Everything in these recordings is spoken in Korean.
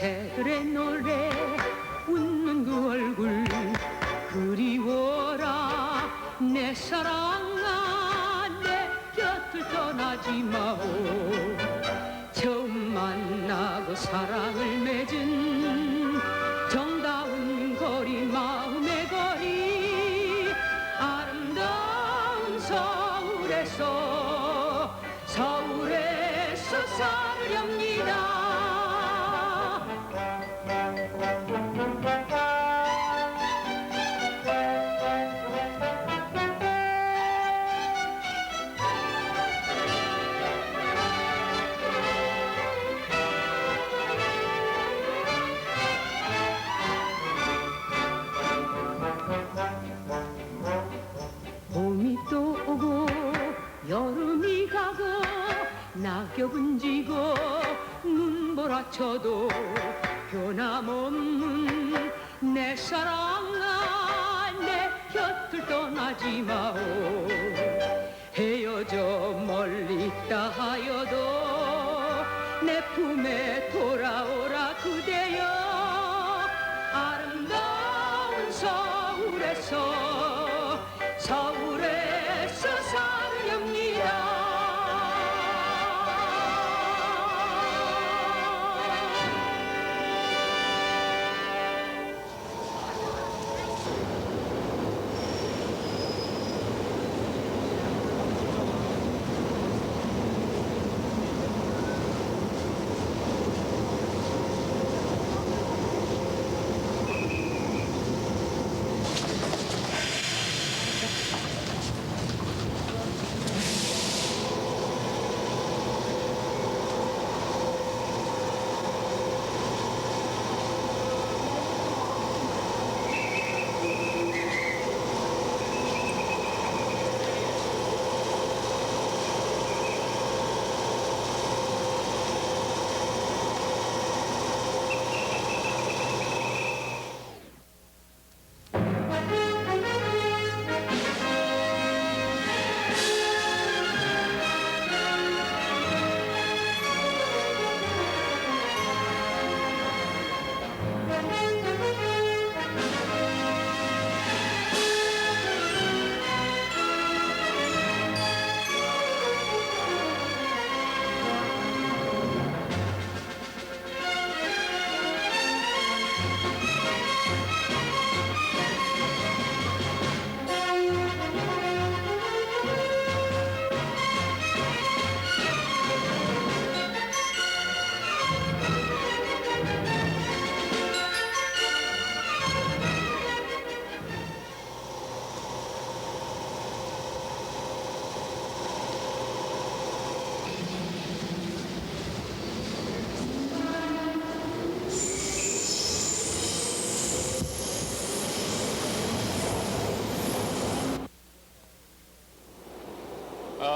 새들의 노래 웃는 그 얼굴 그리워라 내 사랑아 내 곁을 떠나지 마오 처음 만나고 사랑을 맺은 정다운 거리 마음의 거리 아름다운 서울에서 살렵니다 봄이 또 오고 여름이 가고 낙엽은 지고 눈보라쳐도 변함없는 내 사랑아 내 곁을 떠나지 마오 헤어져 멀리 있다 하여도 내 품에 돌아오라 그대여 아름다운 서울에서 살렵니다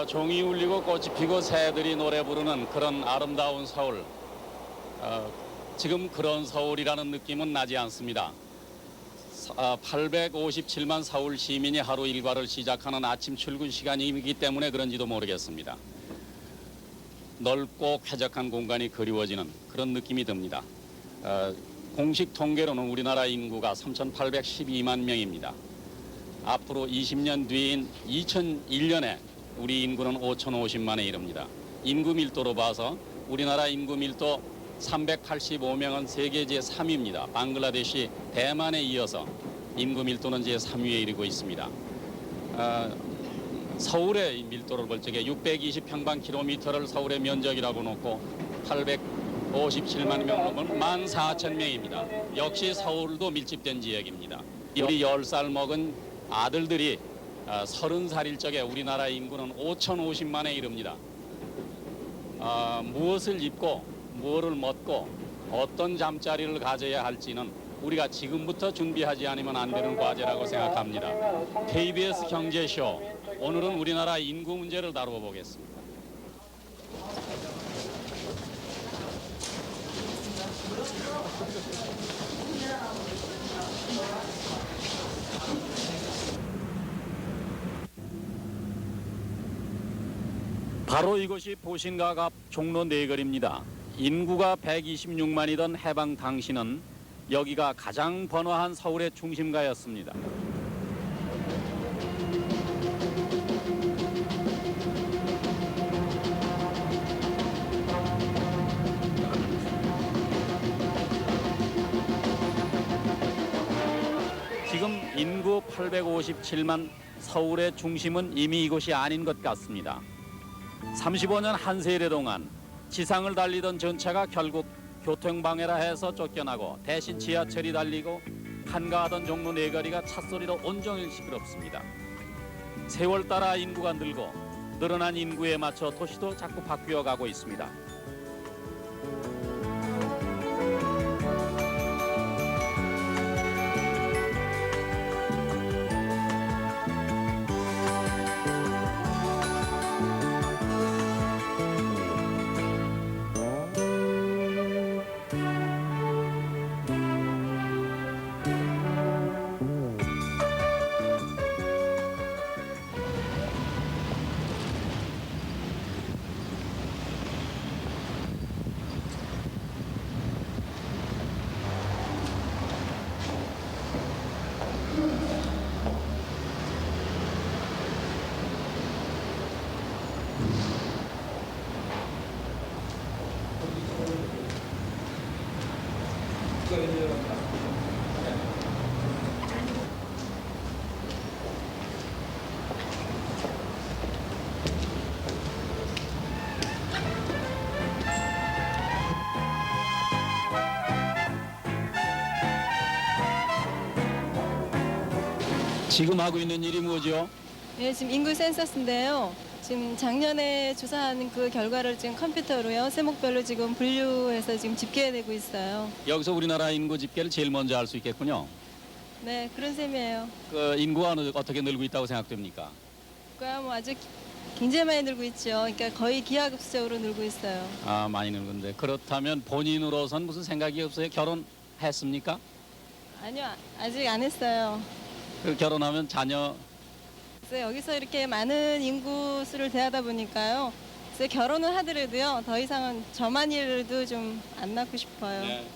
종이 울리고 꽃이 피고 새들이 노래 부르는 그런 아름다운 서울. 지금 그런 서울이라는 느낌은 나지 않습니다. 857만 서울 시민이 하루 일과를 시작하는 아침 출근 시간이기 때문에 그런지도 모르겠습니다. 넓고 쾌적한 공간이 그리워지는 그런 느낌이 듭니다. 공식 통계로는 우리나라 인구가 3,812만 명입니다. 앞으로 20년 뒤인 2001년에 우리 인구는 5,050만에 이릅니다. 인구 밀도로 봐서 우리나라 인구 밀도 385명은 세계 제3위입니다. 방글라데시, 대만에 이어서 인구 밀도는 제3위에 이르고 있습니다. 서울의 밀도를 볼 적에 620평방킬로미터를 서울의 면적이라고 놓고 857만 명을 보면 14,000명입니다. 역시 서울도 밀집된 지역입니다. 우리 10살 먹은 아들들이 30살일 적에 우리나라 인구는 5,050만에 이릅니다. 무엇을 입고 무엇을 먹고 어떤 잠자리를 가져야 할지는 우리가 지금부터 준비하지 않으면 안 되는 과제라고 생각합니다. KBS 경제쇼, 오늘은 우리나라 인구 문제를 다루어 보겠습니다. 바로 이곳이 보신각 앞 종로 네거리입니다. 인구가 126만이던 해방 당시는 여기가 가장 번화한 서울의 중심가였습니다. 지금 인구 857만 서울의 중심은 이미 이곳이 아닌 것 같습니다. 35년 한 세대 동안 지상을 달리던 전차가 결국 교통방해라 해서 쫓겨나고 대신 지하철이 달리고 한가하던 종로 네거리가 찻소리로 온종일 시끄럽습니다. 세월 따라 인구가 늘고 늘어난 인구에 맞춰 도시도 자꾸 바뀌어 가고 있습니다. 지금 하고 있는 일이 뭐죠? 네, 지금 인구 센서스인데요. 지금 작년에 조사한 그 결과를 지금 컴퓨터로요. 세목별로 지금 분류해서 지금 집계되고 있어요. 여기서 우리나라 인구 집계를 제일 먼저 알 수 있겠군요. 네, 그런 셈이에요. 그 인구가 어떻게 늘고 있다고 생각됩니까? 그러니까 뭐 아주 굉장히 많이 늘고 있죠. 그러니까 거의 기하급수적으로 늘고 있어요. 아, 많이 늘는데 그렇다면 본인으로선 무슨 생각이 없어요? 결혼했습니까? 아니요, 아직 안 했어요. 그 결혼하면 자녀 그래서 여기서 이렇게 많은 인구 수를 대하다 보니까요. 그래서 결혼을 하더라도요. 더 이상은 저만이라도 좀 안 낳고 싶어요. 네.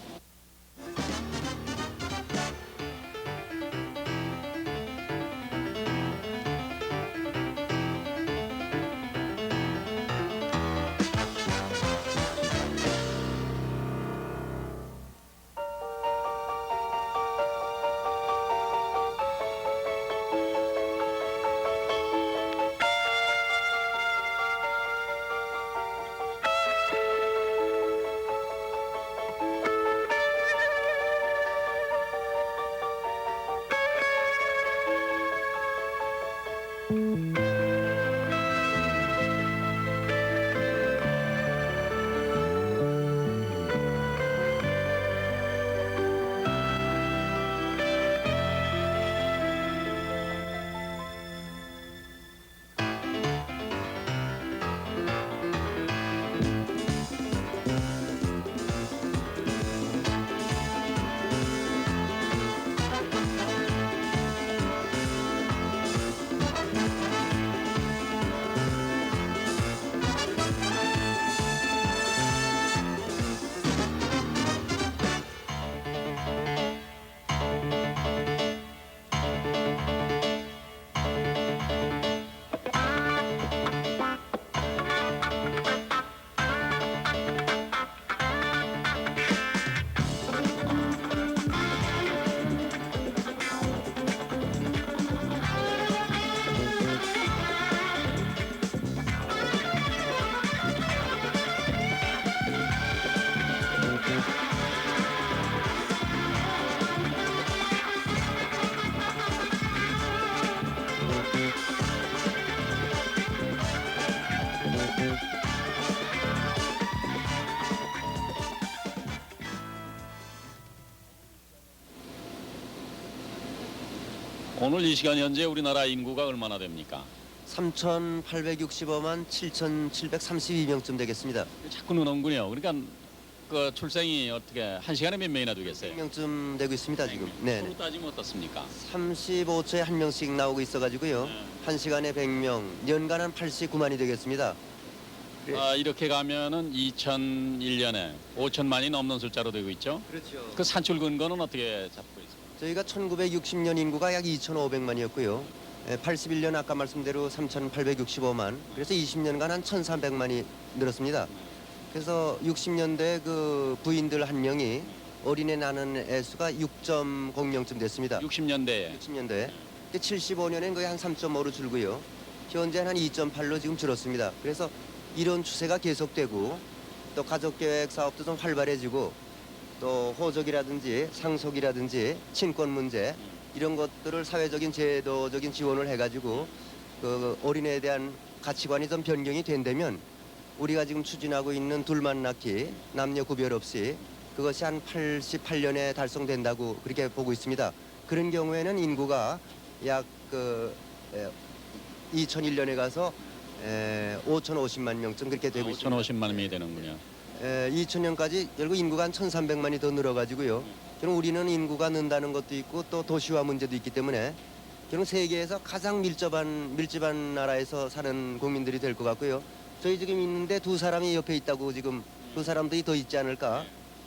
오늘 이 시간 현재 우리나라 인구가 얼마나 됩니까? 3,865만 7,732명쯤 되겠습니다. 자꾸 느는군요. 그러니까 그 출생이 어떻게 한 시간에 몇 명이나 되겠어요? 100명쯤 되고 있습니다 지금. 네. 서로 따지면 어떻습니까? 35초에 한 명씩 나오고 있어가지고요. 네. 한 시간에 100명, 연간 한 89만이 되겠습니다. 이렇게 가면은 2001년에 5천만이 넘는 숫자로 되고 있죠. 그렇죠. 그 산출 근거는 어떻게 잡고 있습니까? 저희가 1960년 인구가 약 2,500만이었고요. 81년 아까 말씀대로 3,865만. 그래서 20년간 한 1,300만이 늘었습니다. 그래서 60년대 그 부인들 한 명이 어린애 낳는 애 수가 6.00쯤 됐습니다. 60년대에 60년대. 75년엔 거의 한 3.5로 줄고요. 현재는 한 2.8로 지금 줄었습니다. 그래서 이런 추세가 계속되고 또 가족계획 사업도 좀 활발해지고 또 호적이라든지 상속이라든지 친권 문제 이런 것들을 사회적인 제도적인 지원을 해가지고 그 어린애에 대한 가치관이 좀 변경이 된다면 우리가 지금 추진하고 있는 둘만 낳기 남녀 구별 없이 그것이 한 88년에 달성된다고 그렇게 보고 있습니다. 그런 경우에는 인구가 약 2001년에 가서 5,050만 명쯤 그렇게 되고 있습니다. 5,050만 명이 되는군요. 2000년까지 결국 인구가 한 1,300만이 더 늘어가지고요. 결국 우리는 인구가 는다는 것도 있고 또 도시화 문제도 있기 때문에 결국 세계에서 가장 밀집한 나라에서 사는 국민들이 될 것 같고요. 저희 지금 있는데 두 사람이 옆에 있다고 지금 두 사람들이 더 있지 않을까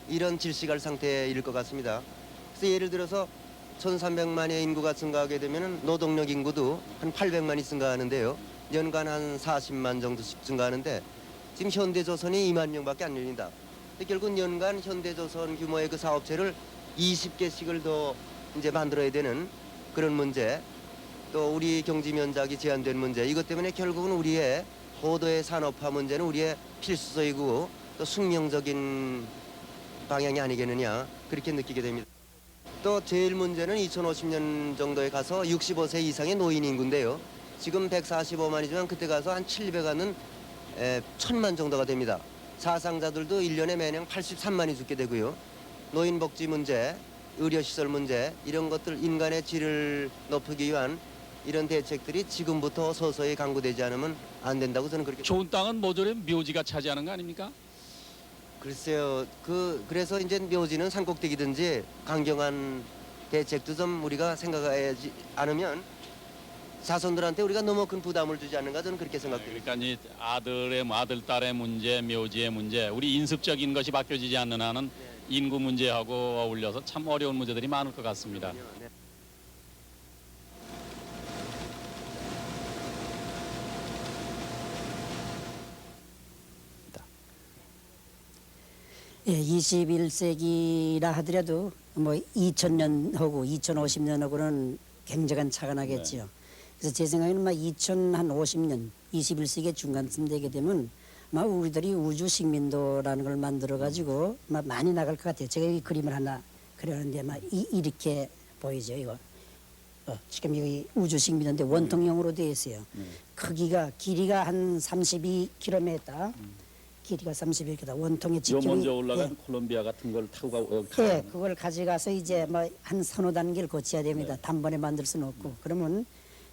이런 질식할 상태일 것 같습니다. 그래서 예를 들어서 1,300만의 인구가 증가하게 되면 노동력 인구도 한 800만이 증가하는데요. 연간 한 40만 정도씩 증가하는데 지금 현대조선이 2만 명밖에 안 열린다. 결국 연간 현대조선 규모의 그 사업체를 20개씩을 더 이제 만들어야 되는 그런 문제, 또 우리 경지 면적이 제한된 문제, 이것 때문에 결국은 우리의 고도의 산업화 문제는 우리의 필수적이고 또 숙명적인 방향이 아니겠느냐 그렇게 느끼게 됩니다. 또 제일 문제는 2050년 정도에 가서 65세 이상의 노인 인구인데요. 지금 145만이지만 그때 가서 한 700만은 1,000만 정도가 됩니다. 사상자들도 1년에 매년 83만이 죽게 되고요. 노인복지 문제, 의료시설 문제 이런 것들 인간의 질을 높이기 위한 이런 대책들이 지금부터 서서히 강구되지 않으면 안 된다고 저는 그렇게 좋은 땅은 모조리 묘지가 차지하는 거 아닙니까? 글쎄요. 그래서 이제 묘지는 산꼭대기든지 강경한 대책도 좀 우리가 생각하지 않으면 자손들한테 우리가 너무 큰 부담을 주지 않는가 저는 그렇게 생각됩니다. 그러니까 이 아들 딸의 문제, 묘지의 문제, 우리 인습적인 것이 바뀌어지지 않는 한은 인구 문제하고 어울려서 참 어려운 문제들이 많을 것 같습니다. 네. 예, 21세기라 하더라도 뭐 2000년하고 2050년하고는 굉장한 차가 나겠지요. 그래서 제 생각에는 막 2050년, 21세기 중간쯤 되게 되면 막 우리들이 우주 식민도라는 걸 만들어 가지고 막 많이 나갈 것 같아요. 제가 이 그림을 하나 그렸는데 막 이렇게 보이죠, 이거. 지금 여기 우주 식민도인데 원통형으로 되어 있어요. 크기가 길이가 한 32km. 길이가 31km. 원통의 요 직경이 먼저 올라간 콜롬비아 같은 걸 타고 가고 예, 그걸 가져가서 이제 뭐 한 서너 단계를 거쳐야 됩니다. 단번에 만들 수는 없고. 그러면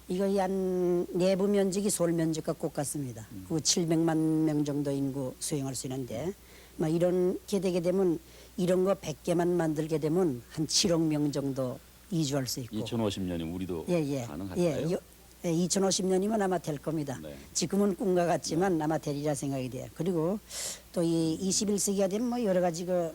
이거 한 내부 면적이 서울 면적과 똑같습니다. 그 700만 명 정도 인구 수용할 수 있는데 막 이렇게 되게 되면 이런 거 100개만 만들게 되면 한 7억 명 정도 이주할 수 있고. 2050년이 우리도 예, 가능할까요? 2050년이면 아마 될 겁니다. 네. 지금은 꿈과 같지만 아마 되리라 생각이 돼요. 그리고 또 이 21세기가 되면 뭐 여러 가지 그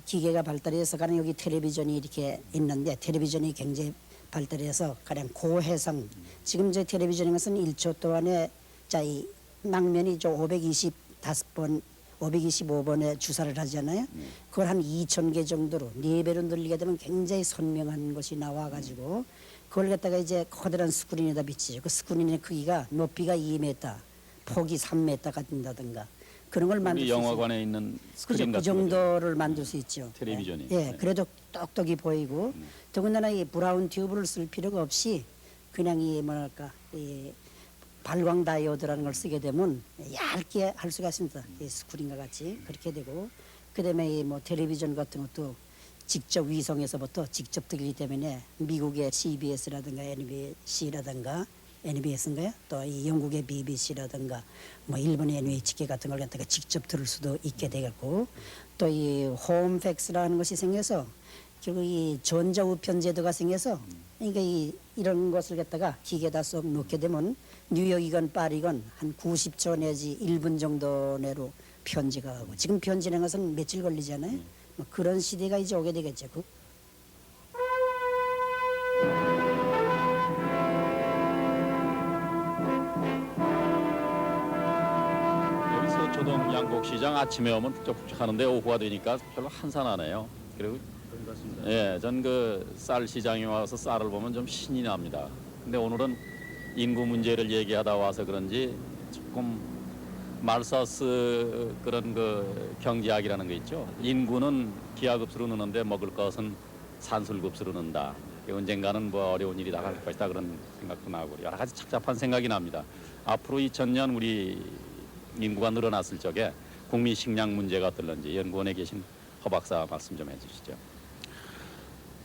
기계가 발달해서 가령 여기 텔레비전이 이렇게 있는데 텔레비전이 굉장히 발달해서 가령 고해상 지금 저 텔레비전인 것은 1초 동안에 자 이 망면이 저 525번 525번에 주사를 하잖아요. 그걸 한 2,000개 정도로 4배로 늘리게 되면 굉장히 선명한 것이 나와가지고 그걸 갖다가 이제 커다란 스크린에다 비치죠. 그 스크린의 크기가 높이가 2m, 폭이 3m가 된다든가 그런 걸 만들 우리 수 있어요. 영화관에 있는 그죠? 스크린 그 같은 정도를 만들 수 있죠. 텔레비전이. 예, 네. 그래도 똑똑히 보이고 더군다나 이 브라운 튜브를 쓸 필요가 없이 그냥 이 뭐랄까 이 발광 다이오드라는 걸 쓰게 되면 얇게 할 수가 있습니다. 이 스크린과 같이 그렇게 되고 그다음에 이 뭐 텔레비전 같은 것도 직접 위성에서부터 직접 들리기 때문에 미국의 CBS라든가 NBC라든가 NBS인가요? 또 이 영국의 BBC라든가 뭐 일본의 NHK 같은 걸 갖다가 직접 들을 수도 있게 되겠고 또 이 홈팩스라는 것이 생겨서 결국 이 전자우편 제도가 생겨서 그러니까 이런 것을 갖다가 기계에다 쏙 넣게 되면 뉴욕이건 파리건 한 90초 내지 1분 정도 내로 편지가 가고 지금 편지라는 것은 며칠 걸리잖아요. 뭐 그런 시대가 이제 오게 되겠죠. 여기서 조동 양곡시장 아침에 오면 북적북적하는데 오후가 되니까 별로 한산하네요. 그리고 예, 전 그 쌀 시장에 와서 쌀을 보면 좀 신이 납니다. 근데 오늘은 인구 문제를 얘기하다 와서 그런지 조금 말서스 그런 그 경제학이라는 게 있죠. 인구는 기하급수로 느는데 먹을 것은 산술급수로 는다. 언젠가는 뭐 어려운 일이 나갈 것이다 그런 생각도 나고 여러 가지 착잡한 생각이 납니다. 앞으로 2000년 우리 인구가 늘어났을 적에 국민 식량 문제가 어떨런지 연구원에 계신 허 박사 말씀 좀 해주시죠.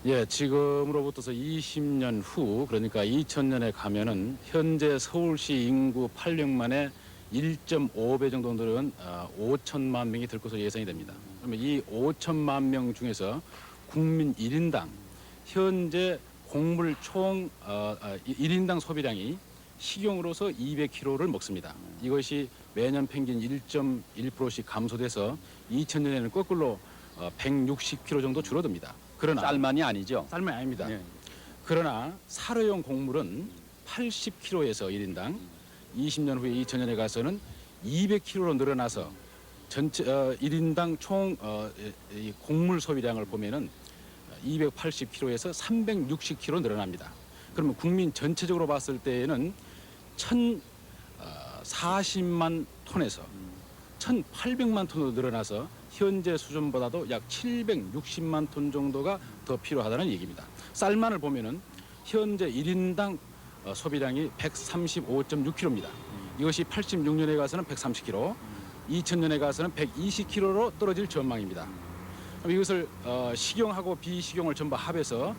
예, 지금으로부터서 20년 후 그러니까 2000년에 가면은 현재 서울시 인구 800만에 1.5배 정도 늘은 5천만 명이 될 것으로 예상이 됩니다. 그러면 이 5천만 명 중에서 국민 1인당 현재 곡물 총 1인당 소비량이 식용으로서 200kg를 먹습니다. 이것이 매년 평균 1.1%씩 감소돼서 2000년에는 거꾸로 160kg 정도 줄어듭니다. 그러나 쌀만이 아니죠. 쌀만이 아닙니다. 예. 그러나 사료용 곡물은 80kg에서 1인당 20년 후에 2000년에 가서는 200kg로 늘어나서 전체 1인당 총 이 곡물 소비량을 보면은 280kg에서 360kg 늘어납니다. 그러면 국민 전체적으로 봤을 때에는 1040만 톤에서 1800만 톤으로 늘어나서 현재 수준보다도 약 760만 톤 정도가 더 필요하다는 얘기입니다. 쌀만을 보면은 현재 1인당 소비량이 135.6kg입니다. 이것이 86년에 가서는 130kg, 2000년에 가서는 120kg로 떨어질 전망입니다. 이것을 식용하고 비식용을 전부 합해서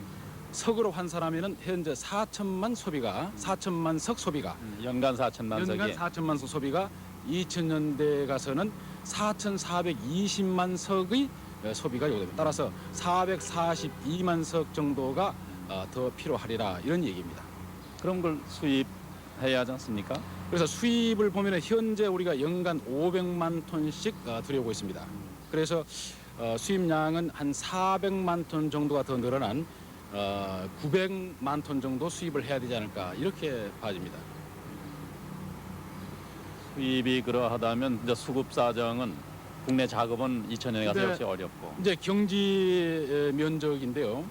석으로 환산하면은 현재 4천만 석 소비가 연간 4천만 석이 연간 4천만 석 소비가 2000년대에 가서는 4,420만 석의 소비가 요구됩니다. 따라서 442만 석 정도가 더 필요하리라 이런 얘기입니다. 그런 걸 수입해야 하지 않습니까? 그래서 수입을 보면 현재 우리가 연간 500만 톤씩 들여오고 있습니다. 그래서 수입량은 한 400만 톤 정도가 더 늘어난 900만 톤 정도 수입을 해야 되지 않을까 이렇게 봐집니다. 수입이 그러하다면 이제 수급 사정은 국내 작업은 2000년에 가서 근데 역시 어렵고 이제 경지 면적인데요.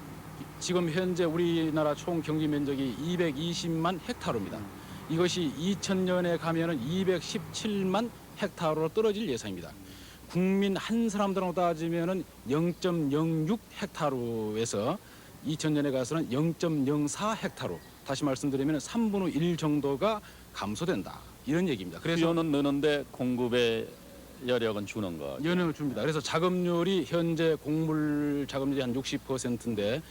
지금 현재 우리나라 총 경지 면적이 220만 헥타르입니다. 이것이 2000년에 가면은 217만 헥타르로 떨어질 예상입니다. 국민 한 사람들하고 따지면은 0.06 헥타르에서 2000년에 가서는 0.04 헥타르. 다시 말씀드리면 3분의 1 정도가 감소된다. 이런 얘기입니다. 그래서 수요는 느는데 공급의 여력은 주는 거. 영향을 줍니다. 그래서 작업률이 현재 곡물 작업률이 한 60%인데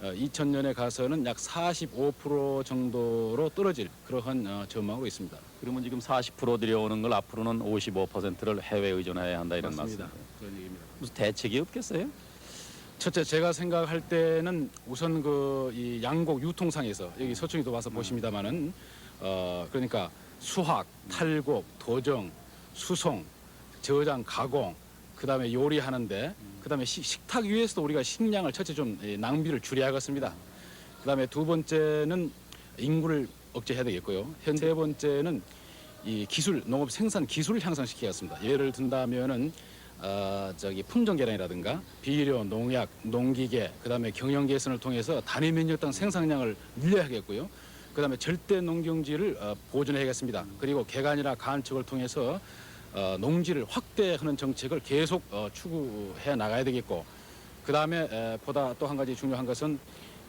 2000년에 가서는 약 45% 정도로 떨어질 그러한 전망으로 있습니다. 그러면 지금 40% 들여오는 걸 앞으로는 55%를 해외 의존해야 한다 이런 맞습니다. 말씀이에요. 그런 얘기입니다. 무슨 대책이 없겠어요? 첫째 제가 생각할 때는 우선 이 양곡 유통상에서 여기 서청이도 와서 보십니다만은 그러니까 수확, 탈곡, 도정, 수송, 저장, 가공, 그다음에 요리하는데 그다음에 식탁 위에서도 우리가 식량을 첫째 좀 낭비를 줄여야겠습니다. 그다음에 두 번째는 인구를 억제해야 되겠고요. 세 번째는 이 기술, 농업 생산 기술을 향상시켜야겠습니다. 예를 든다면은 품종 개량이라든가 비료, 농약, 농기계, 그다음에 경영 개선을 통해서 단위 면적당 생산량을 늘려야겠고요. 그다음에 절대 농경지를 보존해야겠습니다. 그리고 개간이나 간척을 통해서 농지를 확대하는 정책을 계속 추구해 나가야 되겠고, 그다음에 보다 또 한 가지 중요한 것은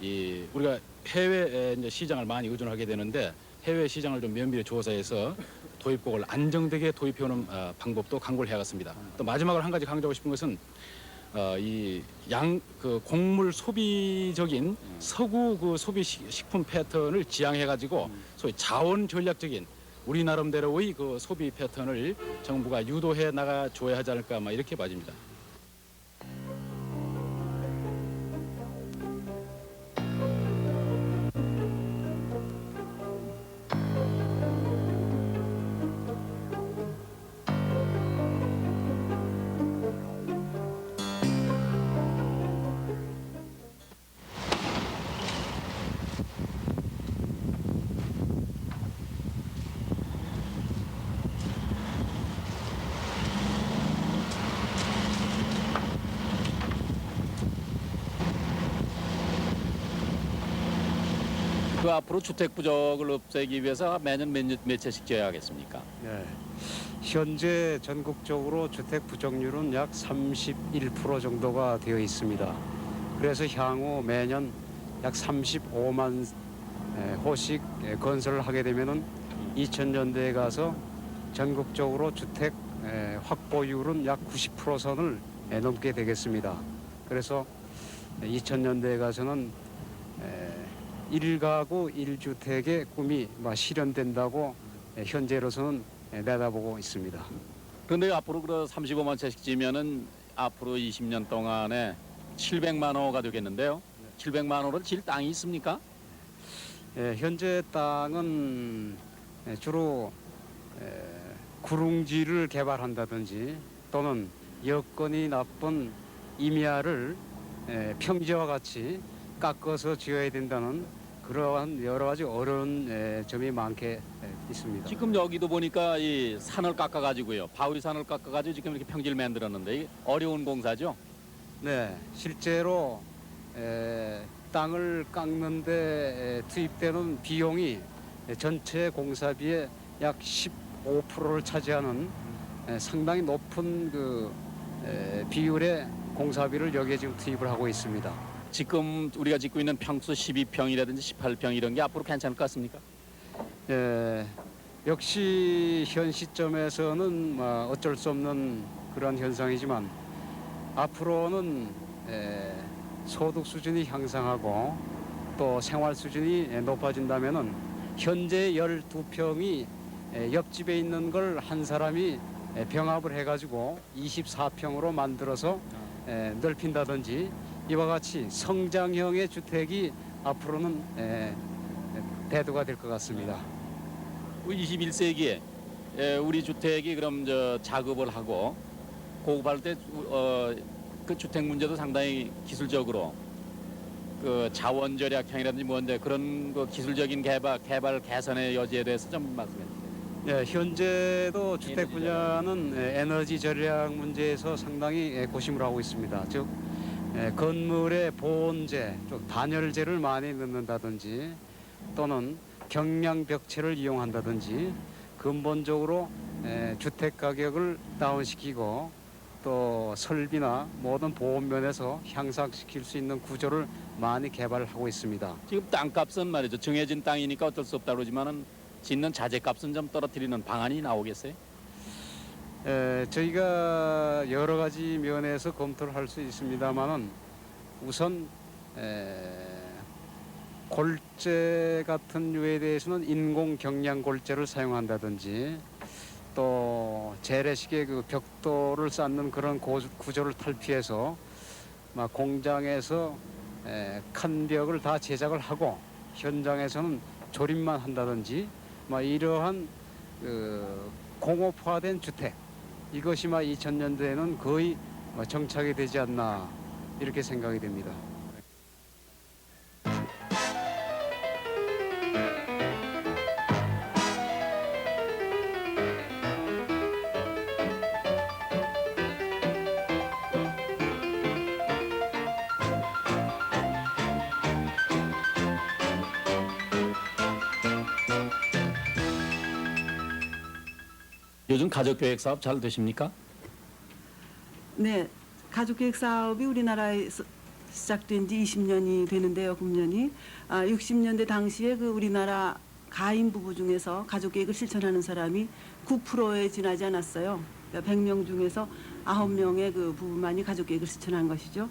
우리가 해외 이제 시장을 많이 의존하게 되는데 해외 시장을 좀 면밀히 조사해서 도입국을 안정되게 도입해오는 방법도 강구를 해야겠습니다. 또 마지막으로 한 가지 강조하고 싶은 것은 곡물 소비적인 서구 그 소비 식품 패턴을 지향해가지고 소위 자원 전략적인 우리 나름대로의 그 소비 패턴을 정부가 유도해 나가 줘야 하지 않을까 이렇게 봐집니다. 그 앞으로 주택 부족을 없애기 위해서 매년 몇 채씩 지어야겠습니까? 네. 현재 전국적으로 주택 부족률은 약 31% 정도가 되어 있습니다. 그래서 향후 매년 약 35만 호씩 건설을 하게 되면은 2000년대에 가서 전국적으로 주택 확보율은 약 90% 선을 넘게 되겠습니다. 그래서 2000년대에 가서는 1가구 1주택의 꿈이 실현된다고 현재로서는 내다보고 있습니다. 그런데 앞으로 그 35만 채씩 지면은 앞으로 20년 동안에 700만 호가 되겠는데요. 700만 호를 질 땅이 있습니까? 현재 땅은 주로 구릉지를 개발한다든지 또는 여건이 나쁜 임야를 평지와 같이 깎아서 지어야 된다는 그러한 여러 가지 어려운 점이 많게 있습니다. 지금 여기도 보니까 이 산을 깎아가지고요. 바위산을 깎아가지고 지금 이렇게 평지를 만들었는데 이게 어려운 공사죠. 네, 실제로 땅을 깎는데 투입되는 비용이 전체 공사비의 약 15%를 차지하는 상당히 높은 그 비율의 공사비를 여기에 지금 투입을 하고 있습니다. 지금 우리가 짓고 있는 평수 12평이라든지 18평 이런 게 앞으로 괜찮을 것 같습니까? 역시 현 시점에서는 어쩔 수 없는 그런 현상이지만 앞으로는 소득 수준이 향상하고 또 생활 수준이 높아진다면은 현재 12평이 옆집에 있는 걸 한 사람이 병합을 해가지고 24평으로 만들어서 넓힌다든지 이와 같이 성장형의 주택이 앞으로는 대두가 될 것 같습니다. 21세기에 우리 주택이 그럼 작업을 하고 고급할 때 그 주택 문제도 상당히 기술적으로 그 자원 절약형이라든지 뭔데 그런 그 기술적인 개발 개선의 여지에 대해서 좀 말씀해 주세요. 현재도 주택 분야는 에너지 절약 문제에서 상당히 고심을 하고 있습니다. 즉 건물의 보온재, 단열재를 많이 넣는다든지 또는 경량벽체를 이용한다든지 근본적으로 주택 가격을 다운시키고 또 설비나 모든 보온 면에서 향상시킬 수 있는 구조를 많이 개발하고 있습니다. 지금 땅값은 말이죠. 정해진 땅이니까 어쩔 수 없다 그러지만은 짓는 자재값은 좀 떨어뜨리는 방안이 나오겠어요? 저희가 여러 가지 면에서 검토를 할 수 있습니다만은 우선 골재 같은 류에 대해서는 인공 경량 골재를 사용한다든지 또 재래식의 그 벽돌을 쌓는 그런 구조를 탈피해서 공장에서 칸 벽을 다 제작을 하고 현장에서는 조립만 한다든지 이러한 그 공업화된 주택 이것이 2000년대에는 거의 정착이 되지 않나 이렇게 생각이 됩니다. 요즘 가족계획 사업 잘 되십니까? 네, 가족계획 사업이 우리나라에서 시작된 지 20년이 되는데요, 금년이. 60년대 당시에 그 우리나라 가임 부부 중에서 가족계획을 실천하는 사람이 9%에 지나지 않았어요. 그러니까 100명 중에서 9명의 그 부부만이 가족계획을 실천한 것이죠.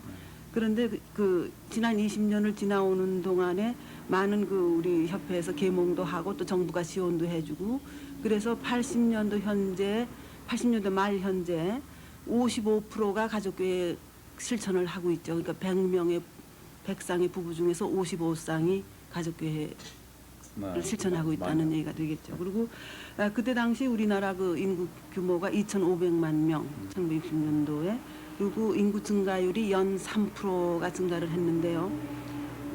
그런데 그 지난 20년을 지나오는 동안에 많은 그 우리 협회에서 계몽도 하고 또 정부가 지원도 해주고 그래서 80년도 말 현재 55%가 가족계획 실천을 하고 있죠. 그러니까 100쌍의 부부 중에서 55쌍이 가족계획을 실천하고 있다는 얘기가 되겠죠. 그리고 그때 당시 우리나라 그 인구 규모가 2,500만 명, 1960년도에 그리고 인구 증가율이 연 3%가 증가를 했는데요.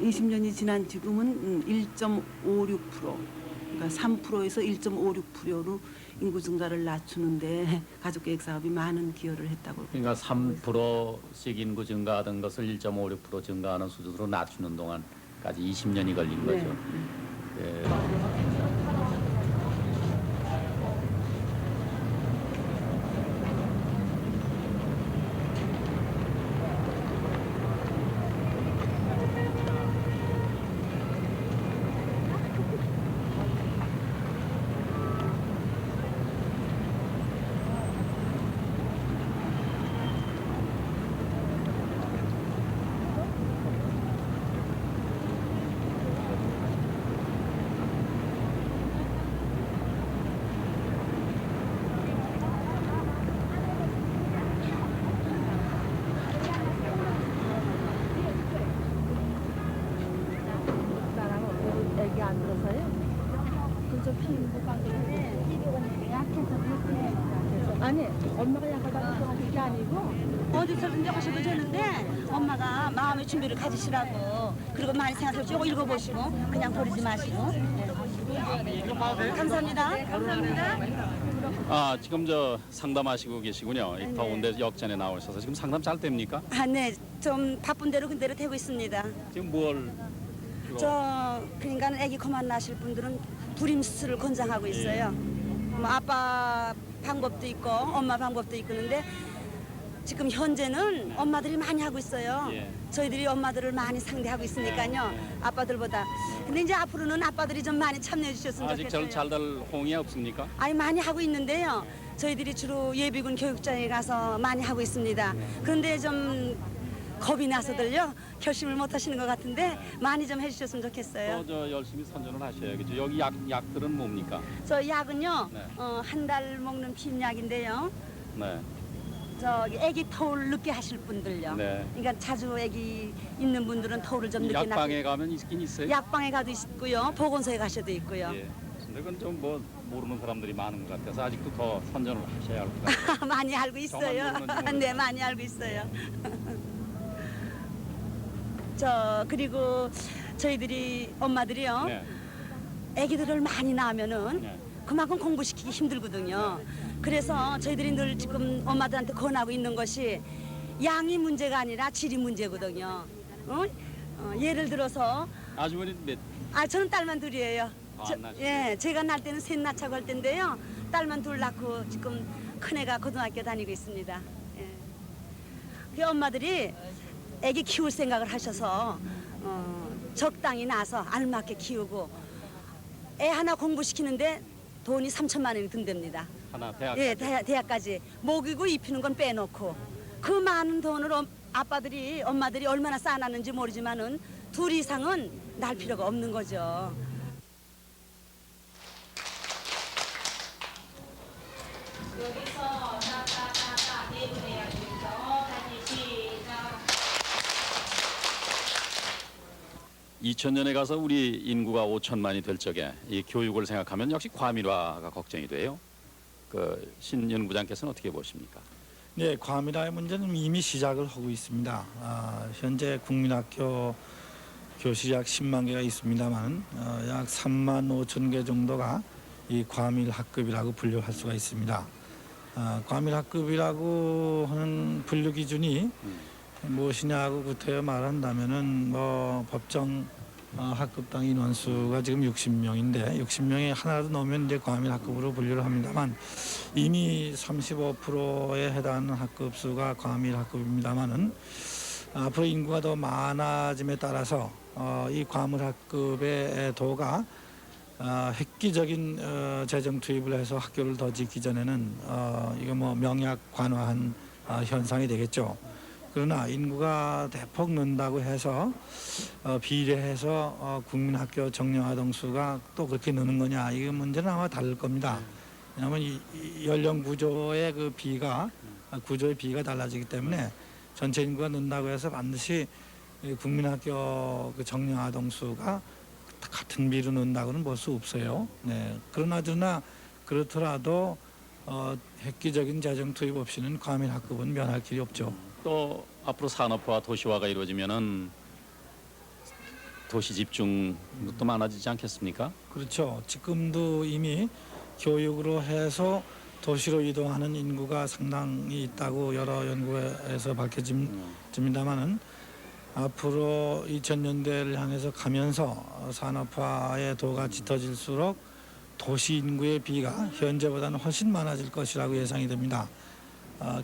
20년이 지난 지금은 1.56%, 그러니까 3%에서 1.56%로 인구 증가를 낮추는데 가족계획 사업이 많은 기여를 했다고. 그러니까 3%씩 인구 증가하던 것을 1.56% 증가하는 수준으로 낮추는 동안 20년까지 20년이 걸린 거죠. 예. 아니, 엄마가 약하다고 하실 게 아니고 어디서든지 하셔도 되는데 엄마가 마음의 준비를 가지시라고 그리고 많이 생각해 쭉 읽어보시고 그냥 버리지 마시고. 감사합니다. 감사합니다. 아, 지금 저 상담하시고 계시군요. 이 더운데 역전에 나오셔서 지금 상담 잘 됩니까? 아, 네, 좀 바쁜 대로 근대로 되고 있습니다. 지금 뭘 그러니까 아기 그만 나실 분들은 불임수술을 권장하고 있어요. 뭐 아빠 방법도 있고 엄마 방법도 있고 그런데 지금 현재는 엄마들이 많이 하고 있어요. 예. 저희들이 엄마들을 많이 상대하고 있으니까요. 아빠들보다. 근데 이제 앞으로는 아빠들이 좀 많이 참여해 주셨으면 아직 좋겠어요. 잘될 홍이 없습니까? 아니 많이 하고 있는데요. 저희들이 주로 예비군 교육장에 가서 많이 하고 있습니다. 그런데 좀 겁이 나서들요 결심을 못 하시는 것 같은데 많이 좀 해주셨으면 좋겠어요. 저 열심히 선전을 하셔야겠죠. 여기 약들은 뭡니까? 저 약은요 네. 한 달 먹는 피임약인데요. 네. 저기 아기 터울 늦게 하실 분들요. 네. 그러니까 자주 아기 있는 분들은 터울을 좀 늦게 약방에 가면 있긴 있어요. 약방에 가도 있고요. 보건소에 가셔도 있고요. 예. 근데 그건 좀 뭐 모르는 사람들이 많은 것 같아서 아직도 더 선전을 하셔야 할 것 같아요. 많이 알고 있어요. 정말 모르는지 네, 많이 알고 있어요. 저 그리고 저희들이 엄마들이요. 네. 아기들을 많이 낳으면은 네. 그만큼 공부시키기 힘들거든요. 그래서 저희들이 늘 지금 엄마들한테 권하고 있는 것이 양이 문제가 아니라 질이 문제거든요. 예를 들어서 아주머니 몇? 저는 딸만 둘이에요. 안 낳으셨어요? 예, 제가 낳을 때는 셋 낳자고 할 텐데요. 딸만 둘 낳고 지금 큰애가 고등학교 다니고 있습니다. 예. 그 엄마들이 아기 키울 생각을 하셔서 적당히 낳아서 알맞게 키우고 애 하나 공부시키는데 돈이 3천만 원이 든답니다. 하나 대학. 예, 대학까지 먹이고 입히는 건 빼놓고 그 많은 돈을 엄마들이 얼마나 쌓아놨는지 모르지만은 둘 이상은 날 필요가 없는 거죠. 여기서 따따따따 내보내야죠. 다시 시작. 2000년에 가서 우리 인구가 5천만이 될 적에 이 교육을 생각하면 역시 과밀화가 걱정이 돼요. 그 신연구장께서는 어떻게 보십니까? 네, 과밀화의 문제는 이미 시작을 하고 있습니다. 현재 국민학교 교실이 약 10만 개가 있습니다만 약 3만 5천 개 정도가 이 과밀학급이라고 분류할 수가 있습니다. 과밀학급이라고 하는 분류 기준이 무엇이냐고 구태여 말한다면은 뭐 법정 학급당 인원수가 지금 60명인데 60명이 하나라도 넘으면 이제 과밀학급으로 분류를 합니다만 이미 35%에 해당하는 학급 수가 과밀학급입니다만은 앞으로 인구가 더 많아짐에 따라서 이 과밀학급의 도가 획기적인 재정 투입을 해서 학교를 더 짓기 전에는 이거 뭐 명약관화한 현상이 되겠죠. 그러나 인구가 대폭 는다고 해서 비례해서 국민학교 정년아동 수가 또 그렇게 느는 거냐, 이 문제는 아마 다를 겁니다. 왜냐하면 이 연령 구조의 그 구조의 비가 달라지기 때문에 전체 인구가 는다고 해서 반드시 국민학교 그 정년아동 수가 같은 비로 는다고는 볼 수 없어요. 네. 그러나 그렇더라도 획기적인 재정 투입 없이는 과밀학급은 면할 길이 없죠. 또 앞으로 산업화와 도시화가 이루어지면은 도시 집중도 많아지지 않겠습니까? 그렇죠. 지금도 이미 교육으로 해서 도시로 이동하는 인구가 상당히 있다고 여러 연구에서 밝혀집니다만은 앞으로 2000년대를 향해서 가면서 산업화의 도가 짙어질수록 도시 인구의 비가 현재보다는 훨씬 많아질 것이라고 예상이 됩니다.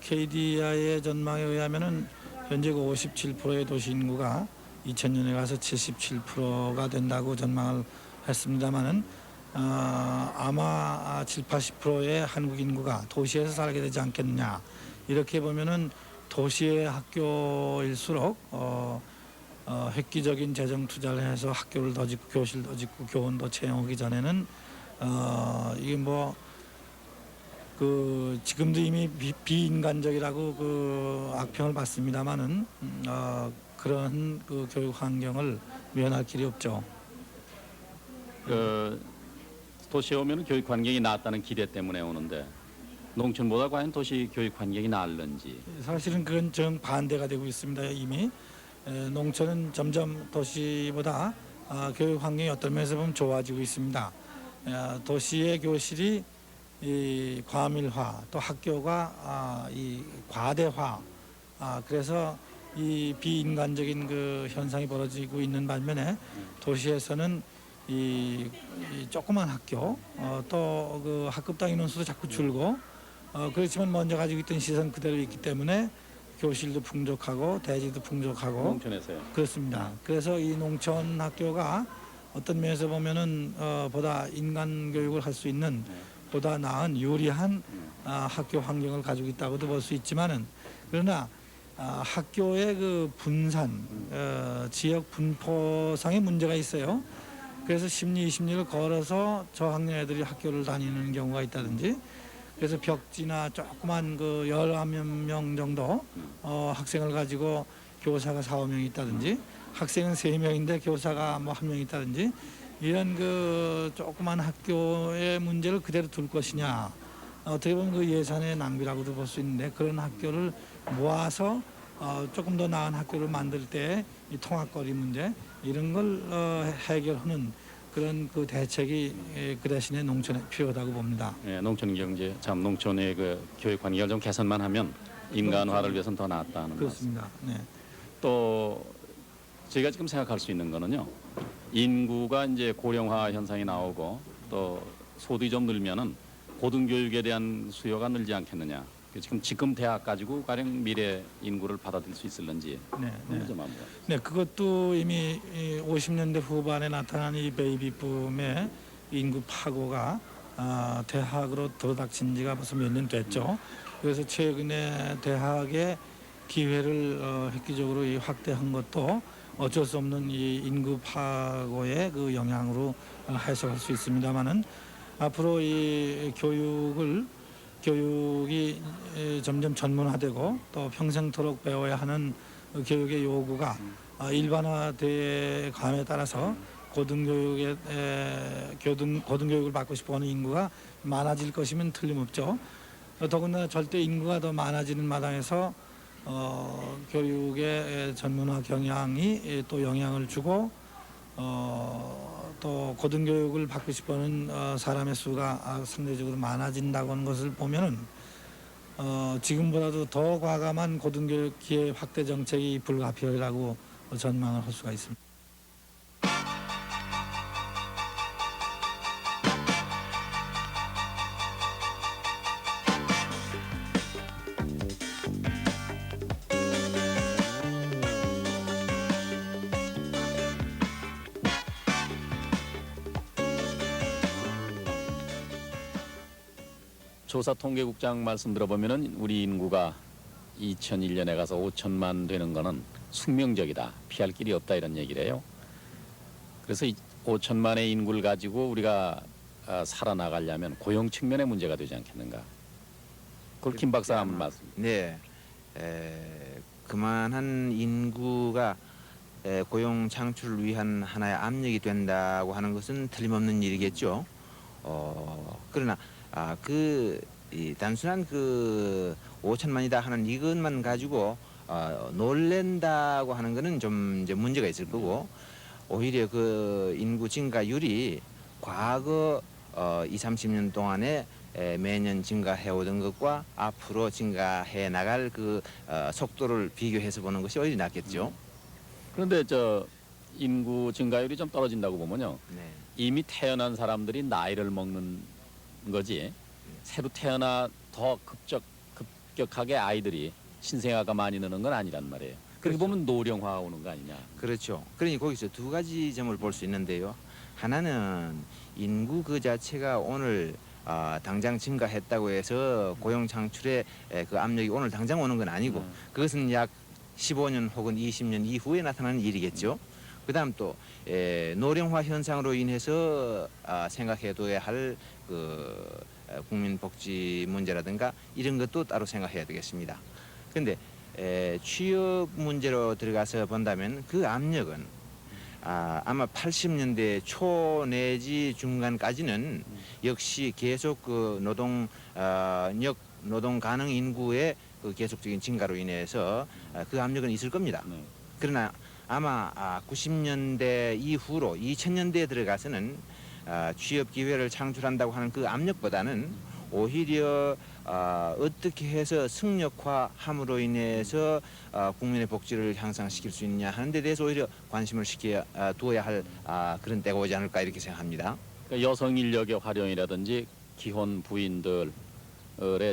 KDI의 전망에 의하면은 현재 57%의 도시 인구가 2000년에 가서 77%가 된다고 전망을 했습니다만은 아마 70~80%의 한국 인구가 도시에서 살게 되지 않겠느냐. 이렇게 보면은 도시의 학교일수록 획기적인 재정 투자를 해서 학교를 더 짓고 교실 더 짓고 교원 더 채용하기 전에는 이게 뭐 그 지금도 이미 비인간적이라고 그 악평을 받습니다만은 그런 그 교육 환경을 면할 길이 없죠. 도시에 오면 교육 환경이 나았다는 기대 때문에 오는데 농촌보다 과연 도시 교육 환경이 나을런지. 사실은 그건 정반대가 되고 있습니다. 이미 농촌은 점점 도시보다 교육 환경이 어떤 면에서 보면 좋아지고 있습니다. 도시의 교실이 이 과밀화, 또 학교가 이 과대화, 그래서 이 비인간적인 그 현상이 벌어지고 있는 반면에 도시에서는 이 조그만 학교, 또 그 학급당 인원수도 자꾸 줄고, 그렇지만 먼저 가지고 있던 시선 그대로 있기 때문에 교실도 풍족하고 대지도 풍족하고. 농촌에서요. 그렇습니다. 그래서 이 농촌 학교가 어떤 면에서 보면은 보다 인간 교육을 할 수 있는 보다 나은 유리한 학교 환경을 가지고 있다고도 볼 수 있지만은, 그러나 학교의 그 분산, 지역 분포상의 문제가 있어요. 그래서 10리, 20리를 걸어서 저학년 애들이 학교를 다니는 경우가 있다든지, 그래서 벽지나 조그만 그 11명 정도 학생을 가지고 교사가 4~5명 있다든지, 학생은 3명인데 교사가 뭐 1명 있다든지, 이런 그 조그만 학교의 문제를 그대로 둘 것이냐, 어떻게 보면 그 예산의 낭비라고도 볼 수 있는데, 그런 학교를 모아서 조금 더 나은 학교를 만들 때 이 통학거리 문제 이런 걸 해결하는 그런 그 대책이 그 대신에 농촌에 필요하다고 봅니다. 네, 농촌 경제, 참 농촌의 그 교육 환경을 좀 개선만 하면 인간화를 위해서는 더 낫다는 그렇습니다. 말씀. 네. 또 저희가 지금 생각할 수 있는 거는요. 인구가 이제 고령화 현상이 나오고 또 소득이 좀 늘면은 고등교육에 대한 수요가 늘지 않겠느냐. 지금 대학 가지고 가령 미래 인구를 받아들일 수 있을런지. 네, 그것도 이미 50년대 후반에 나타난 이 베이비 붐의 인구 파고가 대학으로 들어닥친 지가 벌써 몇 년 됐죠. 그래서 최근에 대학의 기회를 획기적으로 확대한 것도 어쩔 수 없는 이 인구 파고의 그 영향으로 해석할 수 있습니다만은, 앞으로 이 교육이 점점 전문화되고 또 평생토록 배워야 하는 교육의 요구가 일반화돼 감에 따라서 고등교육을 받고 싶어하는 인구가 많아질 것이면 틀림없죠. 더군다나 절대 인구가 더 많아지는 마당에서 교육의 전문화 경향이 또 영향을 주고, 또 고등교육을 받고 싶어하는 사람의 수가 상대적으로 많아진다고 하는 것을 보면은 지금보다도 더 과감한 고등교육 기회 확대 정책이 불가피하다고 전망을 할 수가 있습니다. 조사통계국장 말씀 들어보면은 우리 인구가 2001년에 가서 5천만 되는 거는 숙명적이다. 피할 길이 없다 이런 얘기래요. 그래서 5천만의 인구를 가지고 우리가 살아나가려면 고용 측면의 문제가 되지 않겠는가. 그걸 김 박사 한번 말씀. 네, 그만한 인구가 고용 창출을 위한 하나의 압력이 된다고 하는 것은 틀림없는 일이겠죠. 그러나 이 단순한 그 5천만이다 하는 이것만 가지고 놀랜다고 하는 것은 좀 이제 문제가 있을 거고, 오히려 그 인구 증가율이 과거 20~30년 동안에 매년 증가해 오던 것과 앞으로 증가해 나갈 그 속도를 비교해서 보는 것이 오히려 낫겠죠. 그런데 저 인구 증가율이 좀 떨어진다고 보면요. 네. 이미 태어난 사람들이 나이를 먹는 거지. 새로 태어나 더 급격하게 아이들이 신생아가 많이 느는 건 아니란 말이에요. 그렇게 보면 노령화 오는 거 아니냐. 그렇죠. 그러니 거기서 두 가지 점을 볼 수 있는데요. 하나는 인구 그 자체가 오늘 당장 증가했다고 해서 고용 창출에 그 압력이 오늘 당장 오는 건 아니고 그것은 약 15년 혹은 20년 이후에 나타나는 일이겠죠. 그다음 또 노령화 현상으로 인해서 생각해둬야 할 그 국민 복지 문제라든가 이런 것도 따로 생각해야 되겠습니다. 그런데 취업 문제로 들어가서 본다면 그 압력은 아마 80년대 초 내지 중간까지는 역시 계속 그 노동 가능 인구의 그 계속적인 증가로 인해서 그 압력은 있을 겁니다. 그러나 아마 90년대 이후로 2000년대에 들어가서는 취업 기회를 창출한다고 하는 그 압력보다는 오히려 어떻게 해서 승력화함으로 인해서 국민의 복지를 향상시킬 수 있느냐 하는 데 대해서 오히려 관심을 두어야 할 그런 때가 오지 않을까 이렇게 생각합니다. 그러니까 여성 인력의 활용이라든지 기혼 부인들의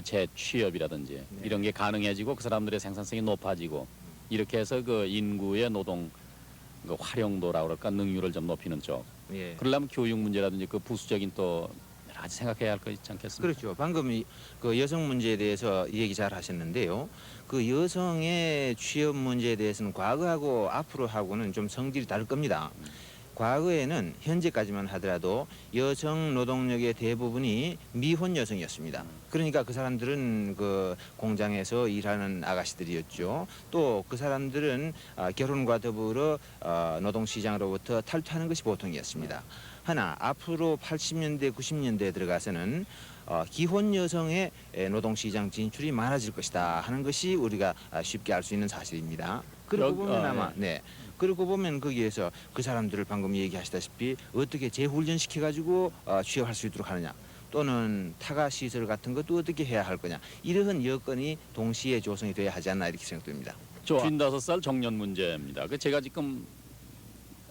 재취업이라든지 이런 게 가능해지고 그 사람들의 생산성이 높아지고 이렇게 해서 그 인구의 노동 그 활용도라 그럴까 능률을 좀 높이는 쪽. 예. 그러려면 교육 문제라든지 그 부수적인 또 여러 가지 생각해야 할 거 있지 않겠습니까? 그렇죠. 방금 그 여성 문제에 대해서 얘기 잘 하셨는데요. 그 여성의 취업 문제에 대해서는 과거하고 앞으로하고는 좀 성질이 다를 겁니다. 과거에는 현재까지만 하더라도 여성 노동력의 대부분이 미혼 여성이었습니다. 그러니까 그 사람들은 그 공장에서 일하는 아가씨들이었죠. 또 그 사람들은 결혼과 더불어 노동시장으로부터 탈퇴하는 것이 보통이었습니다. 하나 앞으로 80년대 90년대에 들어가서는 기혼 여성의 노동시장 진출이 많아질 것이다 하는 것이 우리가 쉽게 알 수 있는 사실입니다. 그러고 보면 아마 그러고 보면 거기에서 그 사람들을 방금 얘기하시다시피 어떻게 재훈련시켜가지고 취업할 수 있도록 하느냐 또는 타가 시설 같은 것도 어떻게 해야 할 거냐 이러한 여건이 동시에 조성이 돼야 하지 않나 이렇게 생각됩니다. 55살 정년 문제입니다. 그 제가 지금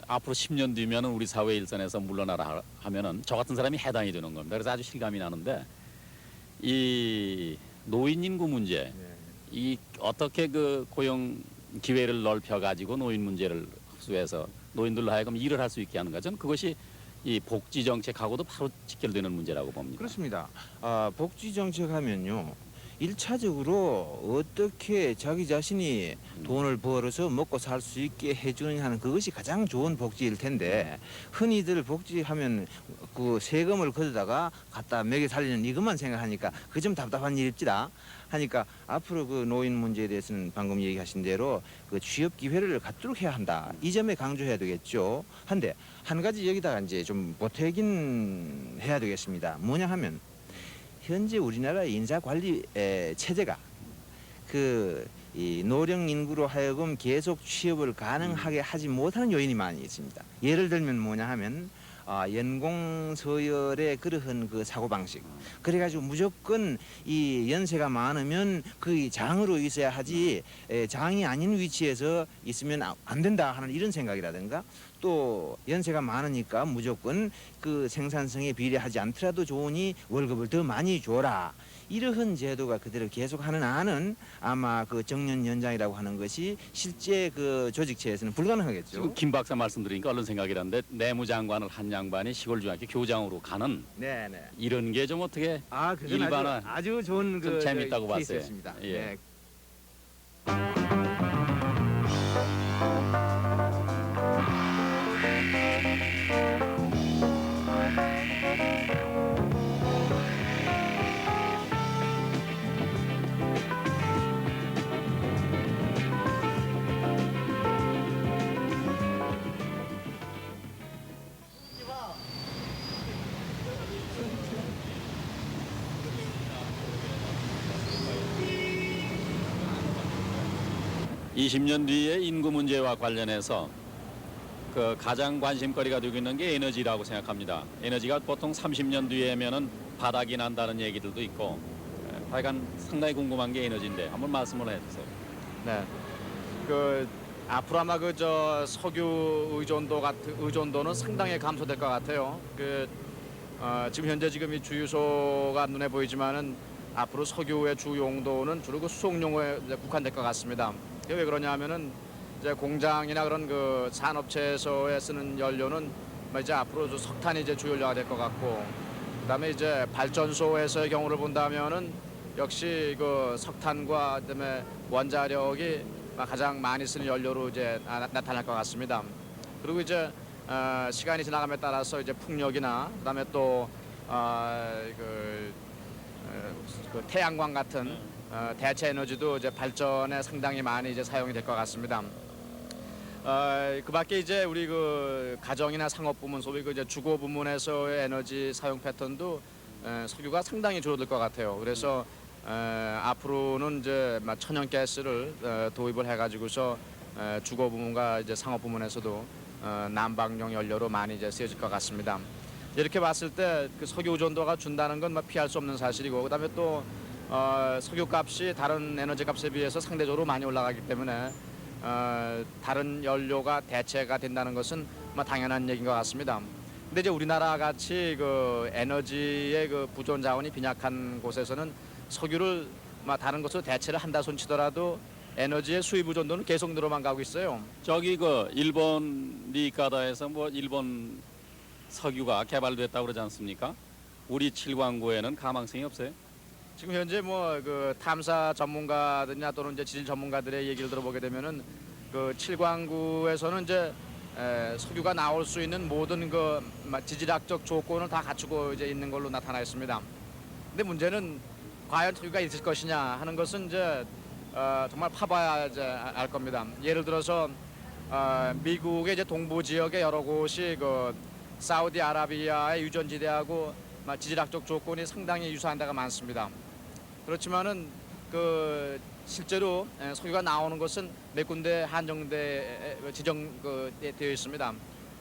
앞으로 10년 뒤면은 우리 사회 일선에서 물러나라 하면은 저 같은 사람이 해당이 되는 겁니다. 그래서 아주 실감이 나는데 이 노인 인구 문제, 이 어떻게 그 고용 기회를 넓혀 가지고 노인 문제를 흡수해서 노인들로 하여금 일을 할 수 있게 하는가 저는 그것이 이 복지 정책하고도 바로 직결되는 문제라고 봅니다. 그렇습니다. 복지 정책하면요. 1차적으로 어떻게 자기 자신이 돈을 벌어서 먹고 살 수 있게 해주느냐 하는 그것이 가장 좋은 복지일 텐데 흔히들 복지하면 그 세금을 걷어다가 갖다 먹여 살리는 이것만 생각하니까 그 좀 답답한 일입니다. 하니까 앞으로 그 노인 문제에 대해서는 방금 얘기하신 대로 그 취업 기회를 갖도록 해야 한다. 이 점에 강조해야 되겠죠. 한데 한 가지 여기다가 이제 좀 보태긴 해야 되겠습니다. 뭐냐 하면 현재 우리나라 인사 관리 체제가 이 노령 인구로 하여금 계속 취업을 가능하게 하지 못하는 요인이 많이 있습니다. 예를 들면 뭐냐 하면 연공 서열의 그러한 그 사고 방식. 그래가지고 무조건 이 연세가 많으면 그 장으로 있어야 하지 장이 아닌 위치에서 있으면 안 된다 하는 이런 생각이라든가 또 연세가 많으니까 무조건 그 생산성에 비례하지 않더라도 좋으니 월급을 더 많이 줘라. 이러한 제도가 그대로 계속하는 한은 아마 그 정년 연장이라고 하는 것이 실제 그 조직체에서는 불가능하겠죠. 지금 김 박사 말씀드리니까 얼른 생각이 나는데 내무장관을 한 양반이 시골중학교 교장으로 가는 이런 게 좀 어떻게 일반화 아주 좋은 좀 재밌다고 봤어요. 케이스였습니다. 예. 네. (20년) 뒤에 인구 문제와 관련해서 그 가장 관심거리가 되고 있는 게 에너지라고 생각합니다. 에너지가 보통 30년 뒤에면은 바닥이 난다는 얘기들도 있고 하여간 상당히 궁금한 게 에너지인데 한번 말씀을 해주세요. 네, 그 앞으로 아마 그 저 석유 의존도는 상당히 감소될 것 같아요. 지금 현재 지금 이 주유소가 눈에 보이지만은 앞으로 석유의 주 용도는 주로 그 수송용에 이제 국한될 것 같습니다. 그게 왜 그러냐면은 이제 공장이나 그런 그 산업체에서에 쓰는 연료는 이제 앞으로 석탄이 이제 주 연료가 될 것 같고, 그다음에 이제 발전소에서의 경우를 본다면은 역시 그 석탄과 그다음에 원자력이 가장 많이 쓰는 연료로 이제 나타날 것 같습니다. 그리고 이제 시간이 지나감에 따라서 이제 풍력이나 그다음에 또 그 태양광 같은 대체 에너지도 이제 발전에 상당히 많이 이제 사용이 될 것 같습니다. 그밖에 이제 우리 그 가정이나 상업 부문 소위 그 이제 주거 부문에서의 에너지 사용 패턴도 석유가 상당히 줄어들 것 같아요. 그래서 앞으로는 이제 천연가스를 도입을 해가지고서 주거 부문과 이제 상업 부문에서도 난방용 연료로 많이 이제 쓰여질 것 같습니다. 이렇게 봤을 때 그 석유 의존도가 준다는 건 피할 수 없는 사실이고, 그다음에 또 석유 값이 다른 에너지 값에 비해서 상대적으로 많이 올라가기 때문에 다른 연료가 대체가 된다는 것은 당연한 얘기인 것 같습니다. 근데 이제 우리나라 같이 그 에너지의 그 부존 자원이 빈약한 곳에서는 석유를 다른 것으로 대체를 한다 손치더라도 에너지의 수입 의존도는 계속 늘어만 가고 있어요. 저기 그 일본 니카다에서 뭐 일본 석유가 개발됐다고 그러지 않습니까? 우리 칠광구에는 가망성이 없어요? 지금 현재 뭐 그 탐사 전문가들이나 또는 이제 지질 전문가들의 얘기를 들어보게 되면은 그 칠광구에서는 이제 석유가 나올 수 있는 모든 그 지질학적 조건을 다 갖추고 이제 있는 걸로 나타나 있습니다. 근데 문제는 과연 석유가 있을 것이냐 하는 것은 이제 정말 파봐야 이제 알 겁니다. 예를 들어서 미국의 이제 동부 지역의 여러 곳이 그 사우디아라비아의 유전지대하고 지질학적 조건이 상당히 유사한 데가 많습니다. 그렇지만은 그 실제로 석유가 나오는 것은 몇 군데 한정돼 지정되어 있습니다.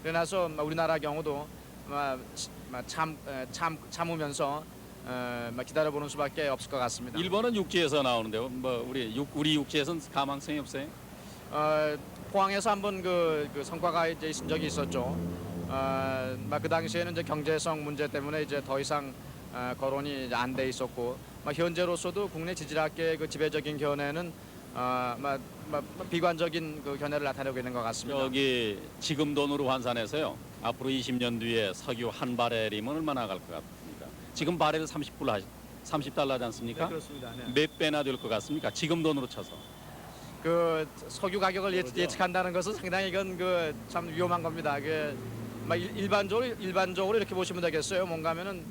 그래서 우리나라 경우도 참으면서 기다려보는 수밖에 없을 것 같습니다. 일본은 육지에서 나오는데요. 뭐 우리 육지에서는 가망성이 없어요? 포항에서 한번 그 성과가 이제 있은 적이 있었죠. 그 당시에는 이제 경제성 문제 때문에 이제 더 이상 거론이 안 돼 있었고, 현재로서도 국내 지질학계의 그 지배적인 견해는 비관적인 그 견해를 나타내고 있는 것 같습니다. 여기 지금 돈으로 환산해서요. 앞으로 20년 뒤에 석유 한 바렐이면 얼마나 갈 것 같습니까? 지금 바렐 30달러지 않습니까? 네, 그렇습니다. 네. 몇 배나 될 것 같습니까? 지금 돈으로 쳐서. 그 석유 가격을 예측한다는 것은 상당히 이건 그 참 위험한 겁니다. 일반적으로 이렇게 보시면 되겠어요. 뭔가면은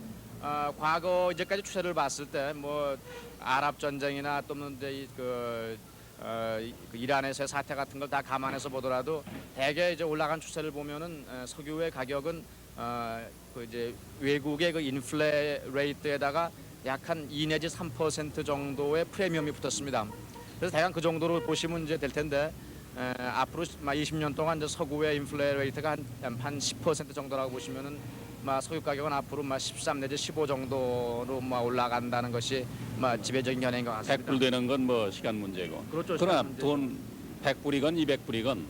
과거 이제까지 추세를 봤을 때 뭐 아랍 전쟁이나 또는 이제 그 이란에서의 사태 같은 걸 다 감안해서 보더라도 대개 이제 올라간 추세를 보면은 석유의 가격은 그 이제 외국의 그 인플레 레이트에다가 약 한 2 내지 3% 정도의 프리미엄이 붙었습니다. 그래서 대강 그 정도로 보시면 이제 될 텐데 앞으로 20년 동안 이제 석유의 인플레 레이트가 한 10% 정도라고 보시면은 석유 가격은 앞으로 13 내지 15 정도로 올라간다는 것이 지배적인 견해인 것 같습니다. 100불 되는 건 뭐 시간 문제고. 그렇죠. 그러나 돈 100불이건 200불이건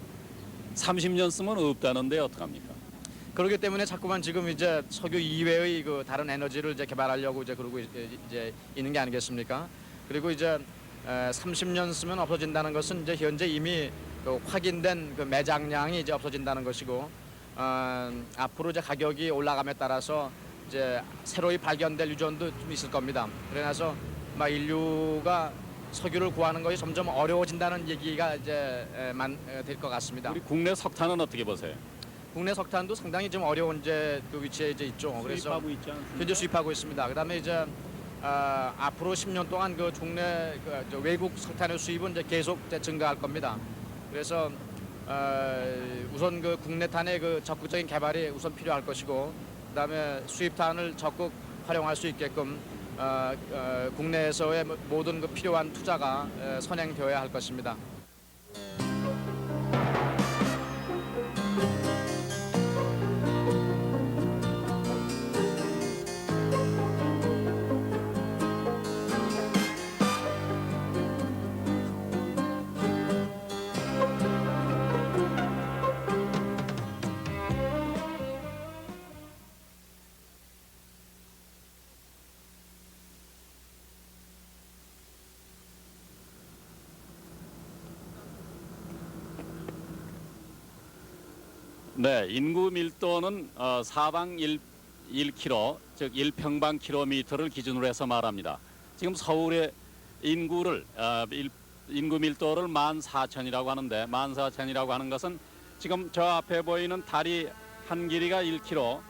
30년 쓰면 없다는데 어떡합니까? 그렇기 때문에 자꾸만 지금 이제 석유 이외의 그 다른 에너지를 이제 개발하려고 이제 그러고 이제 있는 게 아니겠습니까? 그리고 이제 30년 쓰면 없어진다는 것은 이제 현재 이미 그 확인된 그 매장량이 이제 없어진다는 것이고, 앞으로 이제 가격이 올라감에 따라서 이제 새로이 발견될 유전도 좀 있을 겁니다. 그래서 인류가 석유를 구하는 것이 점점 어려워진다는 얘기가 이제 될 것 같습니다. 우리 국내 석탄은 어떻게 보세요? 국내 석탄도 상당히 좀 어려운 이제 그 위치에 이제 있죠. 그래서 수입하고 있지 않습니까? 현재 수입하고 있습니다. 그다음에 이제 앞으로 10년 동안 그 국내 외국 석탄의 수입은 이제 계속 증가할 겁니다. 그래서 우선 그 국내탄의 그 적극적인 개발이 우선 필요할 것이고, 그다음에 수입탄을 적극 활용할 수 있게끔 국내에서의 모든 그 필요한 투자가 선행되어야 할 것입니다. 네, 인구 밀도는 사방 1km, 즉 1평방킬로미터를 기준으로 해서 말합니다. 지금 서울의 인구 밀도를 14,000이라고 하는데 14,000이라고 하는 것은 지금 저 앞에 보이는 다리 한 길이가 1km,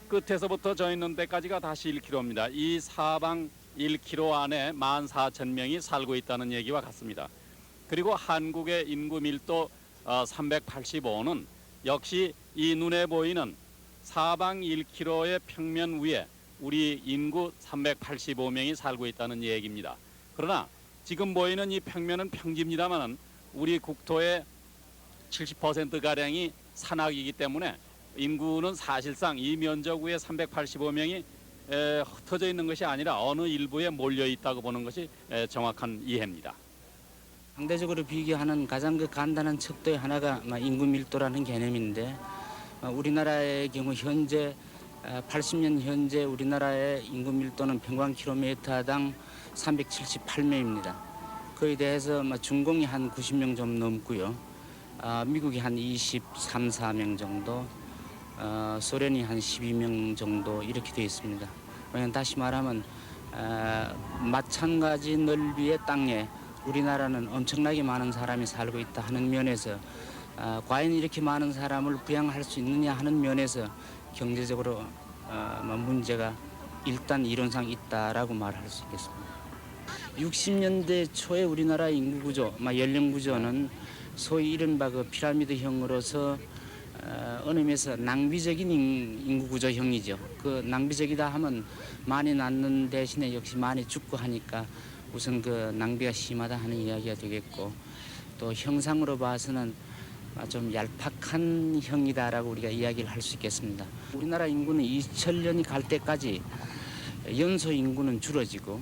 끝에서부터 저 있는 데까지가 다시 1km입니다. 이 사방 1km 안에 14,000명이 살고 있다는 얘기와 같습니다. 그리고 한국의 인구 밀도 385는 역시 이 눈에 보이는 사방 1km의 평면 위에 우리 인구 385명이 살고 있다는 얘기입니다. 그러나 지금 보이는 이 평면은 평지입니다만은 우리 국토의 70%가량이 산악이기 때문에 인구는 사실상 이 면적 위에 385명이 흩어져 있는 것이 아니라 어느 일부에 몰려 있다고 보는 것이 정확한 이해입니다. 상대적으로 비교하는 가장 간단한 척도의 하나가 인구 밀도라는 개념인데 우리나라의 경우 현재 80년 현재 우리나라의 인구 밀도는 평방킬로미터당 378명입니다. 그에 대해서 중공이 한 90명 좀 넘고요. 미국이 한 23, 4명 정도, 소련이 한 12명 정도 이렇게 되어 있습니다. 다시 말하면 마찬가지 넓이의 땅에 우리나라는 엄청나게 많은 사람이 살고 있다 하는 면에서 과연 이렇게 많은 사람을 부양할 수 있느냐 하는 면에서 경제적으로 문제가 일단 이론상 있다라고 말할 수 있겠습니다. 60년대 초에 우리나라 인구 구조, 연령 구조는 소위 이른바 피라미드형으로서 어느 면에서 낭비적인 인구 구조형이죠. 그 낭비적이다 하면 많이 낳는 대신에 역시 많이 죽고 하니까 우선 낭비가 심하다 하는 이야기가 되겠고, 또 형상으로 봐서는 좀 얄팍한 형이다라고 우리가 이야기를 할 수 있겠습니다. 우리나라 인구는 2000년이 갈 때까지 연소 인구는 줄어지고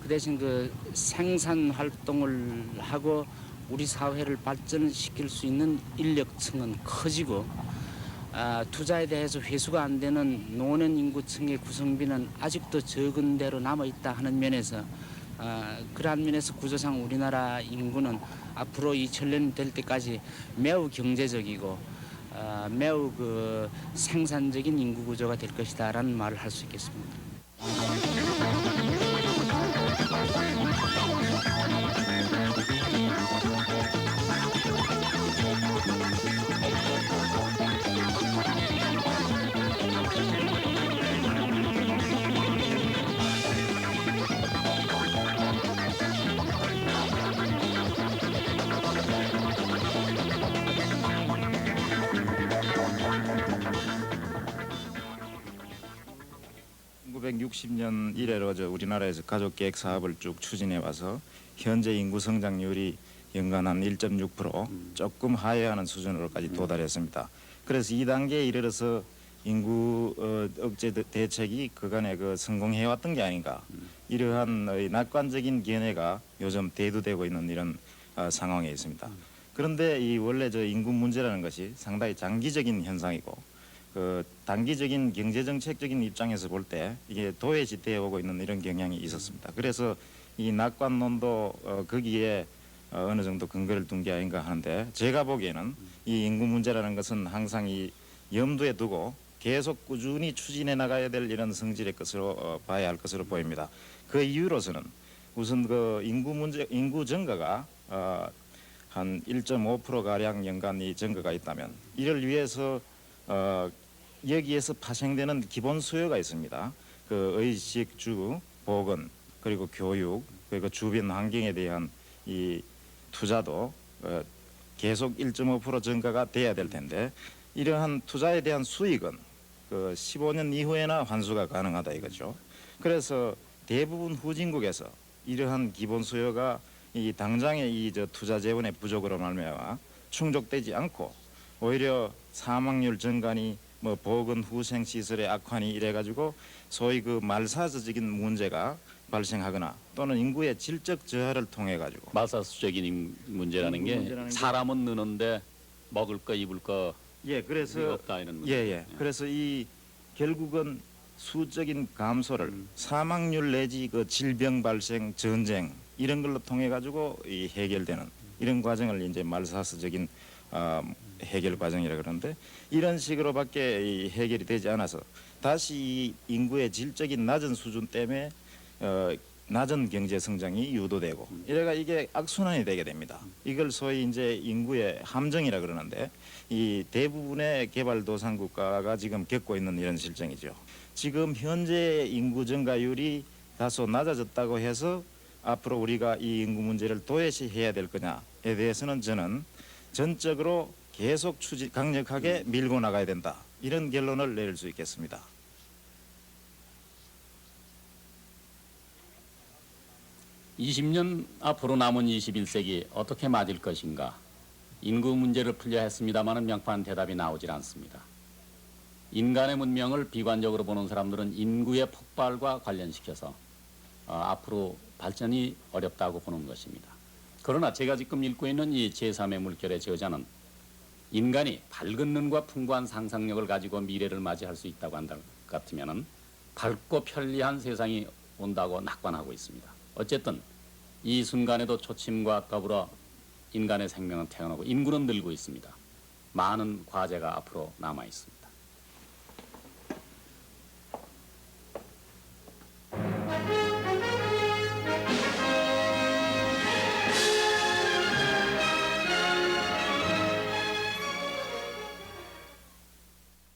그 대신 생산 활동을 하고 우리 사회를 발전시킬 수 있는 인력층은 커지고 투자에 대해서 회수가 안 되는 노년 인구층의 구성비는 아직도 적은 대로 남아 있다 하는 면에서 그러한 면에서 구조상 우리나라 인구는 앞으로 2000년 될 때까지 매우 경제적이고 매우 생산적인 인구 구조가 될 것이다라는 말을 할 수 있겠습니다. (1960년) 이래로 우리나라에서 가족계획 사업을 쭉 추진해 와서 현재 인구 성장률이 연간 한 1.6% 조금 하회하는 수준으로까지 도달했습니다. 그래서 2단계에 이르러서 인구 억제 대책이 그간에 성공해왔던 게 아닌가, 이러한 낙관적인 견해가 요즘 대두되고 있는 이런 상황에 있습니다. 그런데 이 원래 인구 문제라는 것이 상당히 장기적인 현상이고 단기적인 경제정책적인 입장에서 볼 때 이게 도외시되어 오고 있는 이런 경향이 있었습니다. 그래서 이 낙관론도 거기에 어느 정도 근거를 둔 게 아닌가 하는데, 제가 보기에는 이 인구 문제라는 것은 항상 이 염두에 두고 계속 꾸준히 추진해 나가야 될 이런 성질의 것으로 봐야 할 것으로 보입니다. 그 이유로서는 우선 인구 증가가 한 1.5% 가량 연간 이 증가가 있다면 이를 위해서 여기에서 파생되는 기본 수요가 있습니다. 의식, 주, 보건, 그리고 교육, 그리고 주변 환경에 대한 이 투자도 계속 1.5% 증가가 돼야 될 텐데, 이러한 투자에 대한 수익은 15년 이후에나 환수가 가능하다 이거죠. 그래서 대부분 후진국에서 이러한 기본 수요가 이 당장의 투자 재원의 부족으로 말미암아 충족되지 않고 오히려 사망률 증가니 보건 후생 시설의 악화니 이래가지고 소위 말사스적인 문제가 발생하거나 또는 인구의 질적 저하를 통해 가지고 말사스적인 문제라는 게 사람은 느는데 먹을 거 입을 거 그래서 없다 이런 문제. 그래서 이 결국은 수적인 감소를 사망률 내지 질병 발생, 전쟁 이런 걸로 통해 가지고 이 해결되는 이런 과정을 이제 말사스적인 해결 과정이라 그러는데 이런 식으로밖에 이 해결이 되지 않아서 다시 이 인구의 질적인 낮은 수준 때문에 낮은 경제 성장이 유도되고 이래가 이게 악순환이 되게 됩니다. 이걸 소위 이제 인구의 함정이라 그러는데 이 대부분의 개발도상 국가가 지금 겪고 있는 이런 실정이죠. 지금 현재 인구 증가율이 다소 낮아졌다고 해서 앞으로 우리가 이 인구 문제를 도외시해야 될 거냐에 대해서는 저는 전적으로 계속 강력하게 밀고 나가야 된다. 이런 결론을 내릴 수 있겠습니다. (20년) 앞으로 남은 21세기 어떻게 맞을 것인가? 인구 문제를 풀려 했습니다마는 명확한 대답이 나오질 않습니다. 인간의 문명을 비관적으로 보는 사람들은 인구의 폭발과 관련시켜서 앞으로 발전이 어렵다고 보는 것입니다. 그러나 제가 지금 읽고 있는 이 제3의 물결의 저자는 인간이 밝은 눈과 풍부한 상상력을 가지고 미래를 맞이할 수 있다고 한다 같으면은 밝고 편리한 세상이 온다고 낙관하고 있습니다. 어쨌든 이 순간에도 초침과 더불어 인간의 생명은 태어나고 인구는 늘고 있습니다. 많은 과제가 앞으로 남아 있습니다.